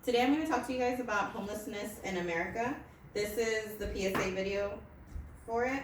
Today I'm going to talk to you guys about homelessness in America. This is the PSA video for it.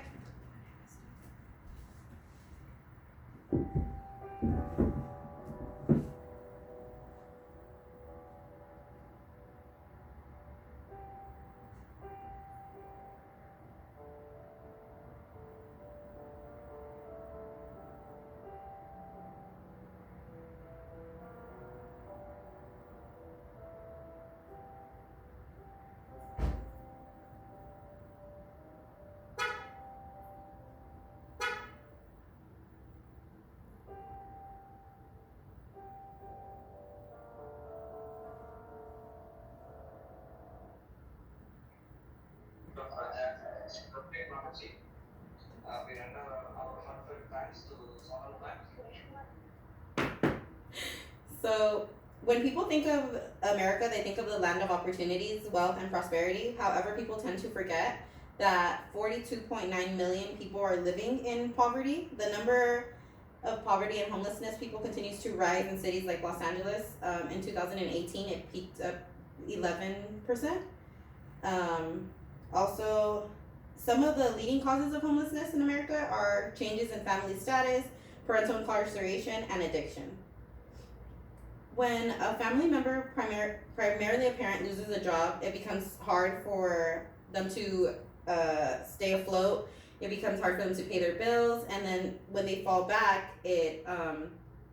So, when people think of America, they think of the land of opportunities, wealth, and prosperity. However, people tend to forget that 42.9 million people are living in poverty. The number of poverty and homelessness people continues to rise in cities like Los Angeles. In 2018, it peaked up 11%. Also, some of the leading causes of homelessness in America are changes in family status, parental incarceration, and addiction. When a family member, primarily a parent, loses a job, it becomes hard for them to stay afloat. It becomes hard for them to pay their bills, and then when they fall back, they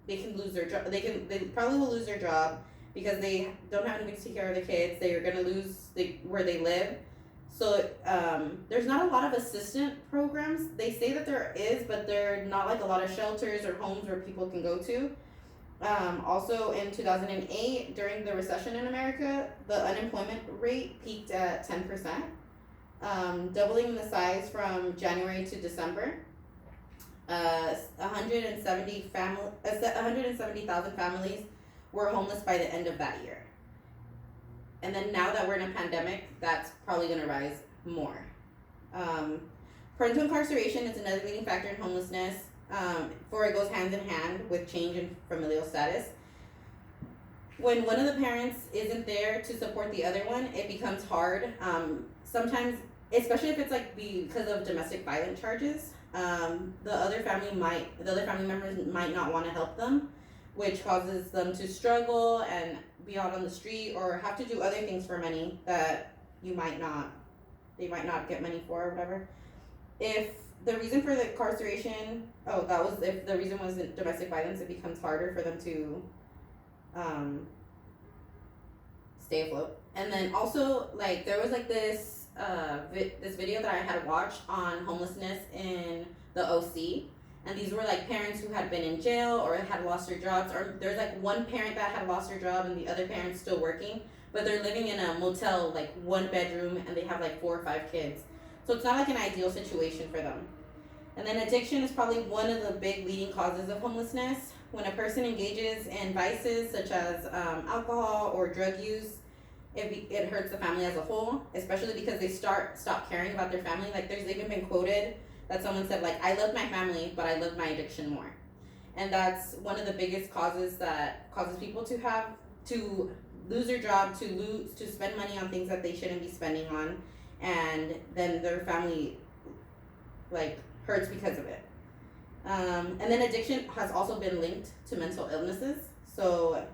can lose their job. They probably will lose their job because they don't have anybody to take care of the kids. They are going to lose where they live. So there's not a lot of assistance programs. They say that there is, but they're not like a lot of shelters or homes where people can go to. Also in 2008, during the recession in America, the unemployment rate peaked at 10%, doubling the size from January to December. 170,000 families were homeless by the end of that year. And then now that we're in a pandemic, that's probably going to rise more. Parental incarceration is another leading factor in homelessness. For it goes hand in hand with change in familial status. When one of the parents isn't there to support the other one, it becomes hard. Sometimes, especially if it's like because of domestic violence charges, the other family members might not want to help them, which causes them to struggle and be out on the street or have to do other things for money that they might not get money for or whatever. If the reason for the incarceration, if the reason was domestic violence, it becomes harder for them to stay afloat. And then also, like, there was like this video that I had watched on homelessness in the OC, and these were like parents who had been in jail or had lost their jobs, or there's like one parent that had lost their job and the other parent's still working, but they're living in a motel, like 1 bedroom, and they have like 4 or 5 kids. So it's not like an ideal situation for them. And then addiction is probably one of the big leading causes of homelessness. When a person engages in vices such as alcohol or drug use, it hurts the family as a whole, especially because they stop caring about their family. Like, there's even been quoted that someone said, like, I love my family, but I love my addiction more. And that's one of the biggest causes that causes people to lose their job, to spend money on things that they shouldn't be spending on, and then their family like hurts because of it. And then addiction has also been linked to mental illnesses. So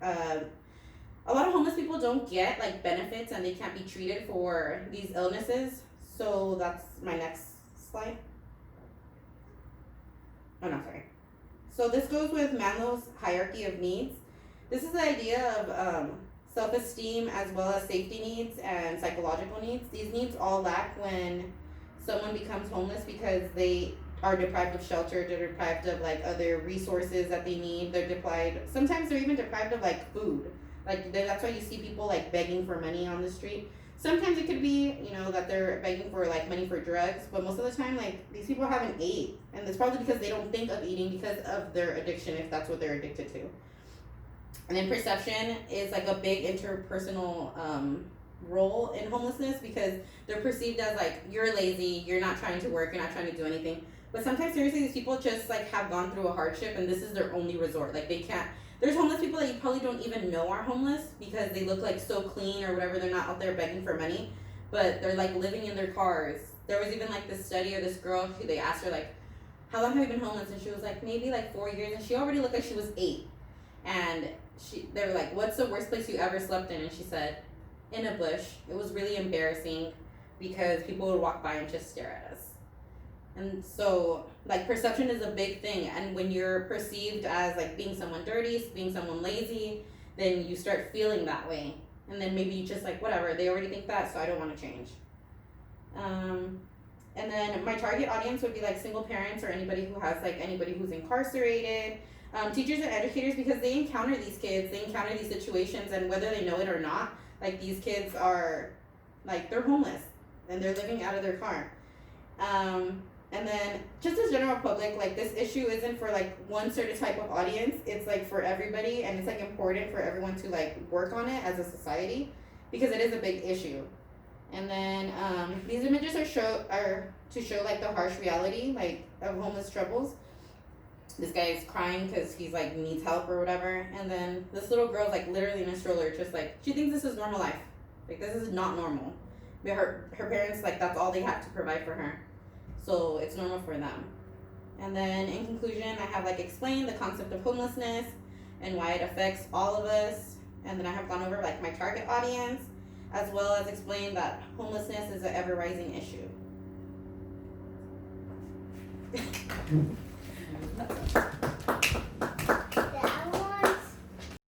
a lot of homeless people don't get like benefits, and they can't be treated for these illnesses. So that's my next slide. Oh no, sorry. So this goes with Maslow's hierarchy of needs. This is the idea of self-esteem as well as safety needs and psychological needs. These needs all lack when someone becomes homeless because they are deprived of shelter, they're deprived of like other resources that they need, sometimes they're even deprived of like food. Like, that's why you see people like begging for money on the street. Sometimes it could be, that they're begging for like money for drugs, but most of the time, like, these people haven't ate, and it's probably because they don't think of eating because of their addiction, if that's what they're addicted to. And then perception is like a big interpersonal role in homelessness, because they're perceived as like, you're lazy, you're not trying to work, you're not trying to do anything. But sometimes seriously, these people just like have gone through a hardship and this is their only resort. Like, they can't, there's homeless people that you probably don't even know are homeless because they look like so clean or whatever. They're not out there begging for money, but they're like living in their cars. There was even like this study of this girl who they asked her like, how long have you been homeless? And she was like, maybe like 4 years, and she already looked like she was 8. And they were like, what's the worst place you ever slept in? And she said, in a bush. It was really embarrassing because people would walk by and just stare at us. And so, like, perception is a big thing. And when you're perceived as, like, being someone dirty, being someone lazy, then you start feeling that way. And then maybe you just, like, whatever, they already think that, so I don't want to change. And then my target audience would be, like, single parents or anybody who has, like, anybody who's incarcerated. Teachers and educators, because they encounter these kids, they encounter these situations, and whether they know it or not, like, these kids are, like, they're homeless, and they're living out of their car. And then just as general public, like, this issue isn't for like one certain type of audience, it's like for everybody, and it's like important for everyone to like work on it as a society because it is a big issue. And then these images are to show like the harsh reality like of homeless troubles. This guy is crying because he's like needs help or whatever, and then this little girl's like literally in a stroller, just like she thinks this is normal life. Like, this is not normal. But her parents, like, that's all they have to provide for her. So it's normal for them. And then in conclusion, I have like explained the concept of homelessness and why it affects all of us. And then I have gone over like my target audience, as well as explained that homelessness is an ever rising issue. That's it.